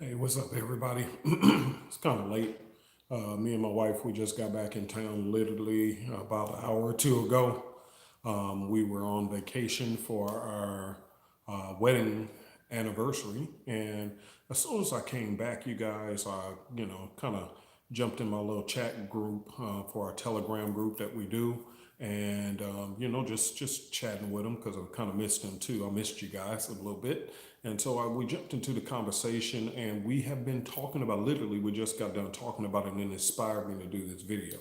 Hey, what's up, everybody? It's kind of late. Me and my wife, we just got back in town literally about an hour or two ago. We were on vacation for our wedding anniversary, and as soon as I came back, you guys, kind of jumped in my little chat group for our Telegram group that we do, and just chatting with them because I kind of missed them too. I missed you guys a little bit, and so we jumped into the conversation, and we have been talking about literally. We just got done talking about it, and it inspired me to do this video.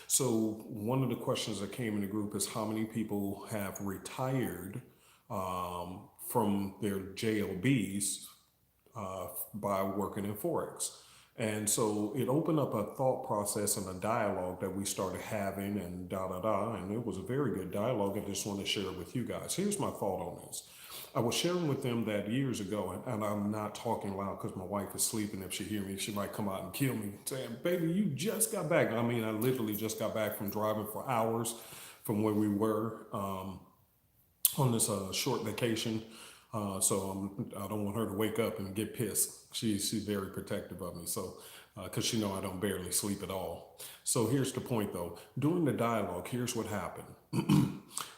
So one of the questions that came in the group is how many people have retired from their JLBs by working in Forex. And so it opened up a thought process and a dialogue that we started having and da da da. And it was a very good dialogue. I just want to share it with you guys. Here's my thought on this. I was sharing with them that years ago, and I'm not talking loud because my wife is sleeping. If she hear me, she might come out and kill me, saying, "Baby, you just got back." I mean, I literally just got back from driving for hours from where we were on this short vacation. I don't want her to wake up and get pissed. She's very protective of me. So because she know I don't barely sleep at all. So here's the point though. During the dialogue, here's what happened.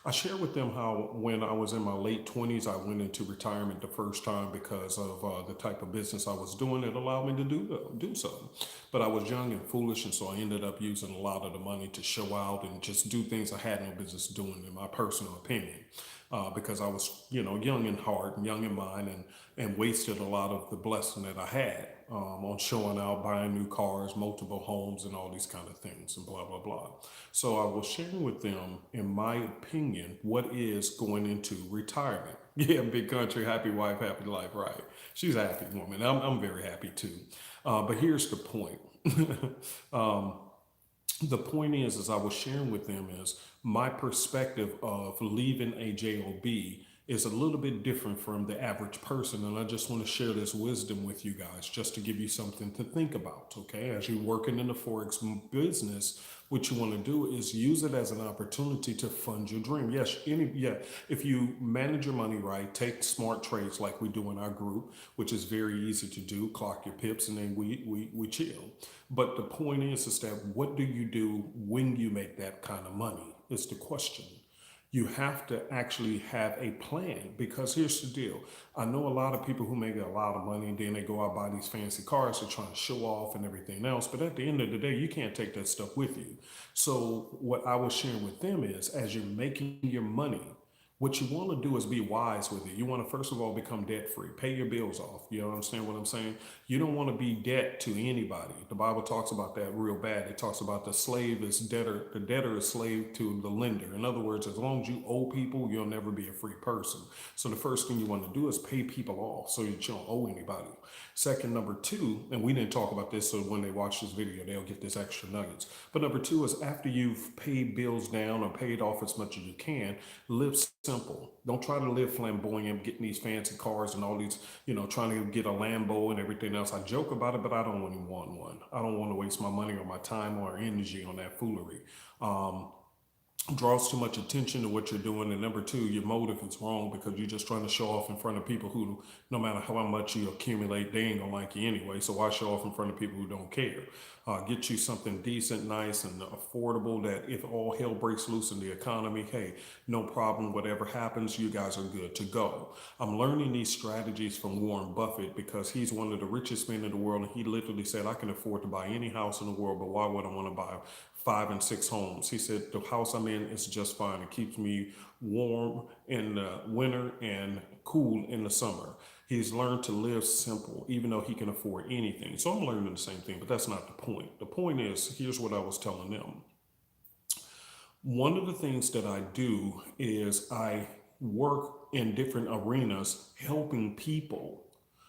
I shared with them how when I was in my late 20s, I went into retirement the first time because of the type of business I was doing. It allowed me to do so. But I was young and foolish, and so I ended up using a lot of the money to show out and just do things I had no business doing, in my personal opinion. Because I was, young in heart and young in mind, and wasted a lot of the blessing that I had on showing out, buying new cars, multiple homes, and all these kind of things, and blah blah blah. So I was sharing with them, in my opinion, what is going into retirement. Yeah, big country, happy wife, happy life, right? She's a happy woman. I'm very happy too. But here's the point. The point is I was sharing with them is my perspective of leaving a job is a little bit different from the average person, and I just want to share this wisdom with you guys just to give you something to think about. Okay, as you're working in the forex business, what you want to do is use it as an opportunity to fund your dream. Yes, if you manage your money right, take smart trades like we do in our group, which is very easy to do, clock your pips, and then we chill. But the point is that what do you do when you make that kind of money is the question. You have to actually have a plan, because here's the deal. I know a lot of people who make a lot of money and then they go out buy these fancy cars to try to show off and everything else. But at the end of the day, you can't take that stuff with you. So what I was sharing with them is, as you're making your money, what you want to do is be wise with it. You want to first of all become debt free, pay your bills off. You understand what I'm saying? You don't want to be debt to anybody. The Bible talks about that real bad. It talks about the debtor is slave to the lender. In other words, as long as you owe people, you'll never be a free person. So the first thing you want to do is pay people off so that you don't owe anybody. Second, number two, and we didn't talk about this, so when they watch this video, they'll get this extra nuggets. But number two is, after you've paid bills down or paid off as much as you can, live simple. Don't try to live flamboyant, getting these fancy cars and all these, trying to get a Lambo and everything else. I joke about it, but I don't really want one. I don't want to waste my money or my time or energy on that foolery. Um, Draws too much attention to what you're doing. And number two, your motive is wrong, because you're just trying to show off in front of people who, no matter how much you accumulate, they ain't gonna like you anyway. So why show off in front of people who don't care? Get you something decent, nice, and affordable, that if all hell breaks loose in the economy, hey, no problem. Whatever happens, you guys are good to go. I'm learning these strategies from Warren Buffett, because he's one of the richest men in the world. And he literally said, I can afford to buy any house in the world, but why would I want to buy 5 and 6 homes? He said, the house I'm in is just fine. It keeps me warm in the winter and cool in the summer. He's learned to live simple, even though he can afford anything. So I'm learning the same thing, but that's not the point. The point is, here's what I was telling them. One of the things that I do is I work in different arenas helping people.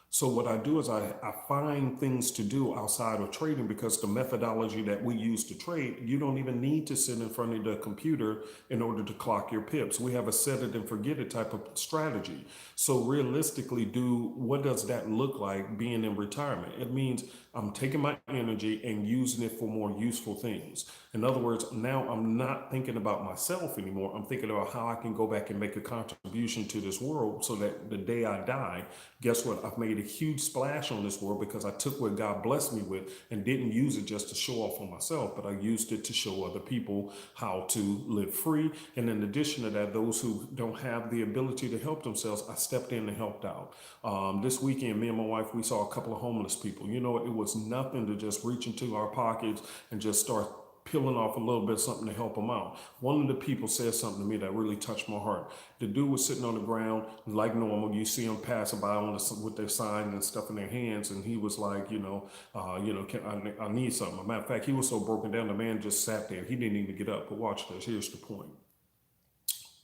So what I do is I find things to do outside of trading, because the methodology that we use to trade, you don't even need to sit in front of the computer in order to clock your pips. We have a set it and forget it type of strategy. So realistically, what does that look like being in retirement? It means I'm taking my energy and using it for more useful things. In other words, now I'm not thinking about myself anymore. I'm thinking about how I can go back and make a contribution to this world, so that the day I die, guess what? I've made a huge splash on this world because I took what God blessed me with and didn't use it just to show off on myself, but I used it to show other people how to live free. And in addition to that, those who don't have the ability to help themselves, I stepped in and helped out. This weekend, me and my wife, we saw a couple of homeless people. You know, it was nothing to just reach into our pockets and just start peeling off a little bit of something to help them out. One of the people said something to me that really touched my heart. The dude was sitting on the ground like normal. You see them passing by with their signs and stuff in their hands, and he was like, I need something. As a matter of fact, he was so broken down, the man just sat there. He didn't even get up. But watch this. Here's the point.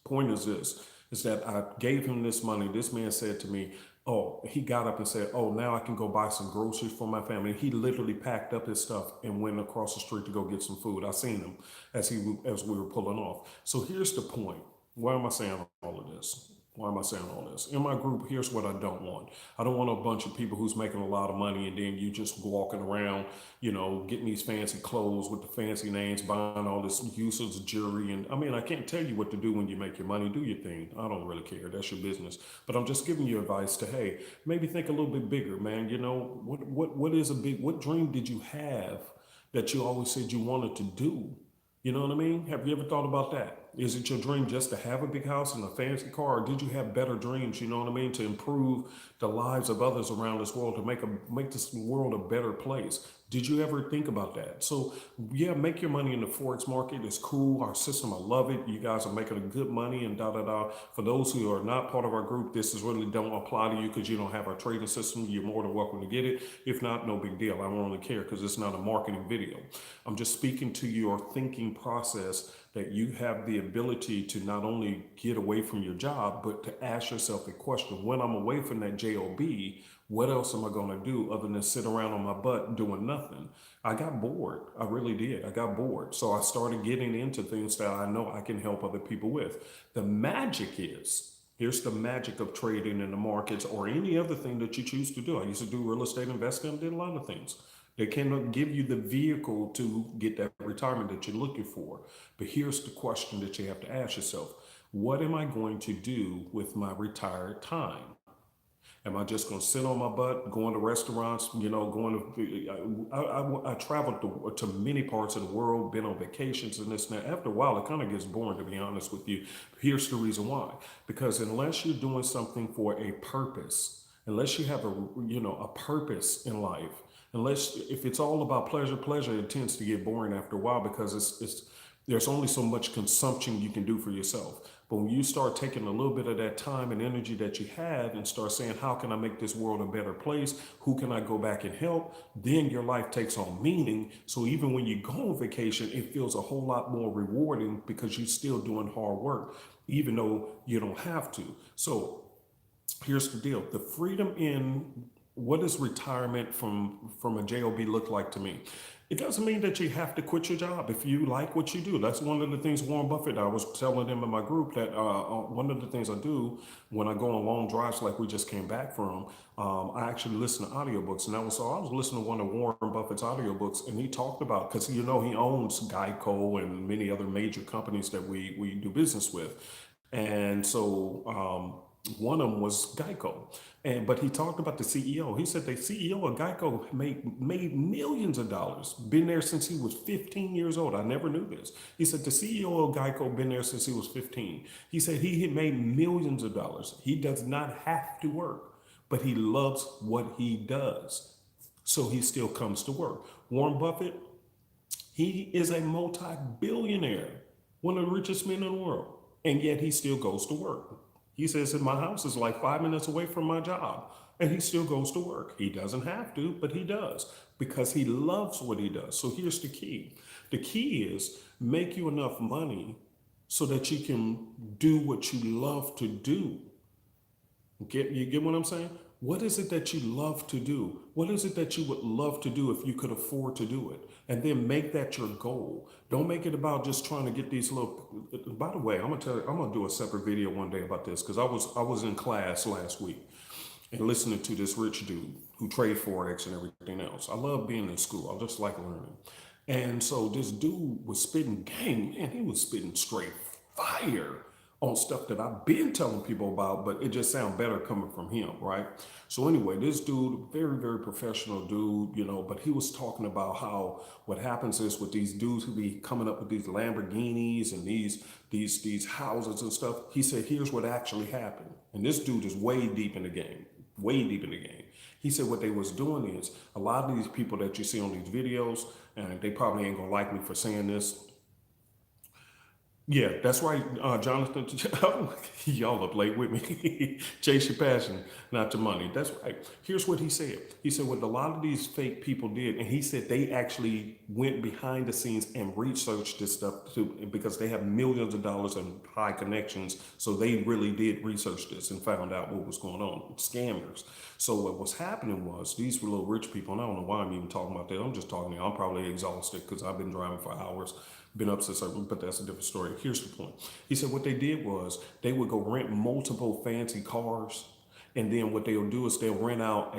Point is this, is that I gave him this money. This man said to me, oh, he got up and said, oh, now I can go buy some groceries for my family. He literally packed up his stuff and went across the street to go get some food. I seen him as we were pulling off. So here's the point. Why am I saying all of this? Why am I saying all this? In my group, here's what I don't want. I don't want a bunch of people who's making a lot of money and then you just walking around, getting these fancy clothes with the fancy names, buying all this useless jewelry. And I mean, I can't tell you what to do when you make your money. Do your thing. I don't really care. That's your business. But I'm just giving you advice to, hey, maybe think a little bit bigger, man. What dream did you have that you always said you wanted to do? You know what I mean? Have you ever thought about that? Is it your dream just to have a big house and a fancy car? Or did you have better dreams, you know what I mean, to improve the lives of others around this world, to make this world a better place? Did you ever think about that? So yeah, make your money in the Forex market. It's cool. Our system, I love it. You guys are making a good money and da da da. For those who are not part of our group, this is really don't apply to you because you don't have our trading system. You're more than welcome to get it. If not, no big deal. I don't really care because it's not a marketing video. I'm just speaking to your thinking process, that you have the ability to not only get away from your job, but to ask yourself a question. When I'm away from that job, what else am I going to do other than sit around on my butt doing nothing? I got bored. I really did. I got bored. So I started getting into things that I know I can help other people with. The magic is, here's the magic of trading in the markets or any other thing that you choose to do. I used to do real estate investing, did a lot of things. They cannot give you the vehicle to get that retirement that you're looking for. But here's the question that you have to ask yourself. What am I going to do with my retired time? Am I just going to sit on my butt, going to restaurants, I traveled to many parts of the world, been on vacations and this and that. After a while, it kind of gets boring, to be honest with you. Here's the reason why. Because unless you're doing something for a purpose, unless you have a purpose in life, if it's all about pleasure, it tends to get boring after a while because there's only so much consumption you can do for yourself. But when you start taking a little bit of that time and energy that you have and start saying, how can I make this world a better place? Who can I go back and help? Then your life takes on meaning. So even when you go on vacation, it feels a whole lot more rewarding because you're still doing hard work, even though you don't have to. So here's the deal. The freedom in what does retirement from a job look like to me? It doesn't mean that you have to quit your job if you like what you do. That's one of the things Warren Buffett, I was telling them in my group that one of the things I do when I go on long drives like we just came back from, I actually listen to audiobooks. And I was listening to one of Warren Buffett's audiobooks, and he talked about, because he owns Geico and many other major companies that we do business with. And so one of them was Geico. But he talked about the CEO. He said the CEO of Geico made millions of dollars, been there since he was 15 years old. I never knew this. He said the CEO of Geico been there since he was 15. He said he had made millions of dollars. He does not have to work, but he loves what he does. So he still comes to work. Warren Buffett, he is a multi-billionaire, one of the richest men in the world, and yet he still goes to work. He says that my house is like 5 minutes away from my job, and he still goes to work. He doesn't have to, but he does because he loves what he does. So here's the key. The key is make you enough money so that you can do what you love to do. You get what I'm saying? What is it that you love to do? What is it that you would love to do if you could afford to do it? And then make that your goal. Don't make it about just trying to get these little. By the way, I'm gonna do a separate video one day about this because I was in class last week and listening to this rich dude who trade Forex and everything else. I love being in school. I just like learning. And so this dude was spitting game, man, he was spitting straight fire on stuff that I've been telling people about, but it just sounds better coming from him, right? So anyway, this dude, very, very professional dude, but he was talking about how what happens is with these dudes who be coming up with these Lamborghinis and these houses and stuff. He said, here's what actually happened. And this dude is way deep in the game, way deep in the game. He said what they was doing is a lot of these people that you see on these videos, and they probably ain't gonna like me for saying this. Yeah, that's right, Jonathan. Y'all up late with me. Chase your passion, not your money. That's right. Here's what he said. He said what a lot of these fake people did, and he said they actually went behind the scenes and researched this stuff too, because they have millions of dollars and high connections. So they really did research this and found out what was going on. Scammers. So what was happening was these were little rich people, and I don't know why I'm even talking about that. I'm just talking to you. I'm probably exhausted because I've been driving for hours, been up since, but that's a different story. Here's the point. He said what they did was they would go rent multiple fancy cars, and then what they'll do is they'll rent out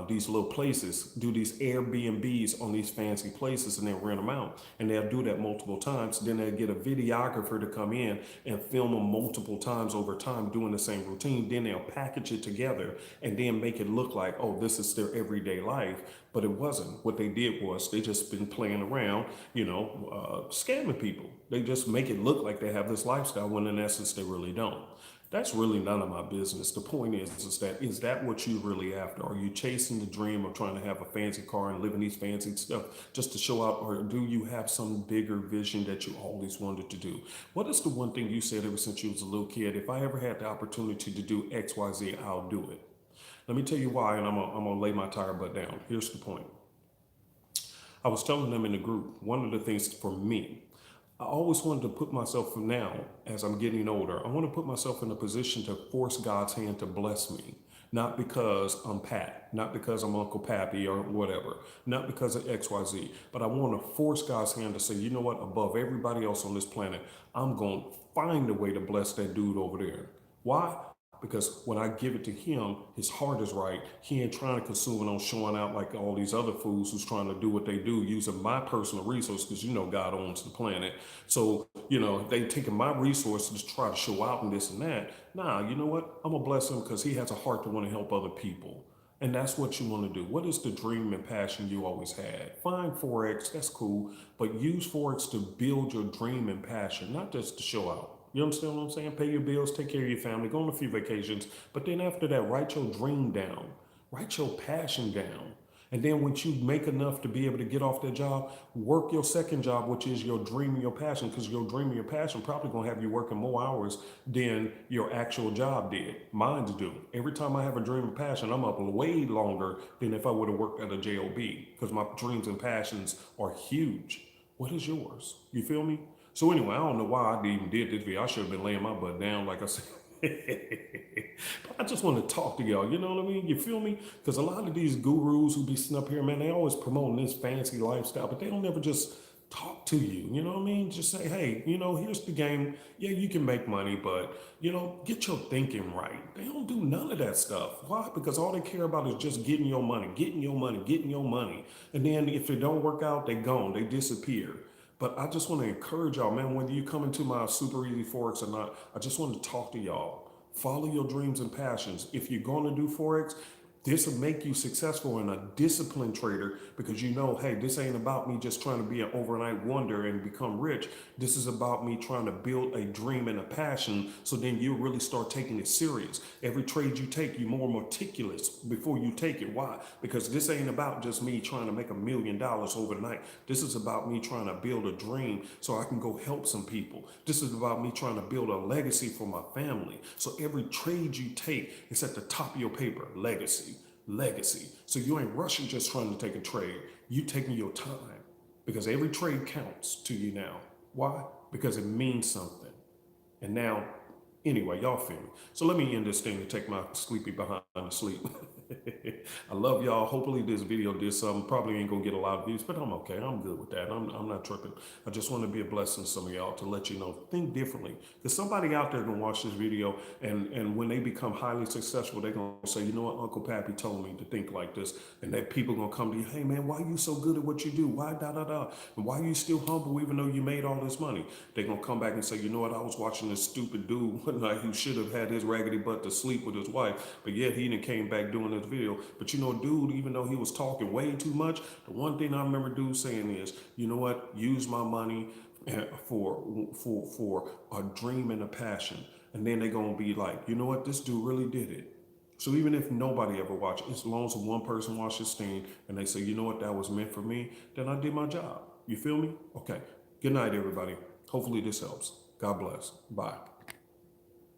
these little places, do these Airbnbs on these fancy places, and they'll rent them out. And they'll do that multiple times. Then they'll get a videographer to come in and film them multiple times over time doing the same routine. Then they'll package it together and then make it look like, oh, this is their everyday life. But it wasn't. What they did was they just been playing around, scamming people. They just make it look like they have this lifestyle when in essence they really don't. That's really none of my business. The point is that what you really after? Are you chasing the dream of trying to have a fancy car and living these fancy stuff just to show out, or do you have some bigger vision that you always wanted to do? What is the one thing you said ever since you was a little kid? If I ever had the opportunity to do X, Y, Z, I'll do it. Let me tell you why, and I'm gonna lay my tire butt down. Here's the point. I was telling them in the group, one of the things for me, I always wanted to put myself from now, as I'm getting older, I want to put myself in a position to force God's hand to bless me. Not because I'm Pat, not because I'm Uncle Pappy or whatever, not because of XYZ, but I want to force God's hand to say, you know what, above everybody else on this planet, I'm going to find a way to bless that dude over there. Why? Because when I give it to him, his heart is right. He ain't trying to consume it on showing out like all these other fools who's trying to do what they do using my personal resource, because God owns the planet. So, if they taking my resources to try to show out and this and that, nah, you know what? I'm going to bless him because he has a heart to want to help other people. And that's what you want to do. What is the dream and passion you always had? Find Forex, that's cool, but use Forex to build your dream and passion, not just to show out. You understand what I'm saying? Pay your bills, take care of your family, go on a few vacations. But then after that, write your dream down, write your passion down. And then once you make enough to be able to get off that job, work your second job, which is your dream and your passion, because your dream and your passion probably gonna have you working more hours than your actual job did. Mine's do. Every time I have a dream and passion, I'm up way longer than if I would have worked at a job, because my dreams and passions are huge. What is yours? You feel me? So anyway, I don't know why I even did this video. I should have been laying my butt down, like I said. But I just want to talk to y'all. You know what I mean? You feel me? Because a lot of these gurus who be sitting up here, man, they always promoting this fancy lifestyle, but they don't ever just talk to you. You know what I mean? Just say, hey, here's the game. Yeah, you can make money, but, get your thinking right. They don't do none of that stuff. Why? Because all they care about is just getting your money, getting your money, getting your money. And then if it don't work out, they gone. They disappear. But I just want to encourage y'all, man, whether you come into my Super Easy Forex or not, I just want to talk to y'all. Follow your dreams and passions. If you're going to do Forex, this will make you successful and a disciplined trader, because hey, this ain't about me just trying to be an overnight wonder and become rich. This is about me trying to build a dream and a passion, so then you really start taking it serious. Every trade you take, you're more meticulous before you take it. Why? Because this ain't about just me trying to make $1 million overnight. This is about me trying to build a dream so I can go help some people. This is about me trying to build a legacy for my family. So every trade you take is at the top of your paper, legacy. So you ain't rushing just trying to take a trade. You taking your time, because every trade counts to you now. Why? Because it means something. And now, anyway, y'all feel me. So let me end this thing to take my sleepy behind to sleep. I love y'all. Hopefully this video did something. Probably ain't gonna get a lot of views, but I'm okay. I'm good with that. I'm not tripping. I just want to be a blessing to some of y'all to let you know, think differently. Because somebody out there gonna watch this video, and when they become highly successful, they're gonna say, you know what, Uncle Pappy told me to think like this. And that people gonna come to you, hey man, why you so good at what you do? Why da da da? And why you still humble even though you made all this money? They're gonna come back and say, you know what, I was watching this stupid dude one night who should have had his raggedy butt to sleep with his wife, but yet he didn't came back doing this video. But you know, dude, even though he was talking way too much, the one thing I remember dude saying is, you know what, use my money for a dream and a passion. And then they're gonna be like, you know what, this dude really did it. So even if nobody ever watched, as long as one person watched this thing and they say, you know what, that was meant for me, then I did my job. You feel me? Okay. Good night, everybody. Hopefully this helps. God bless. Bye.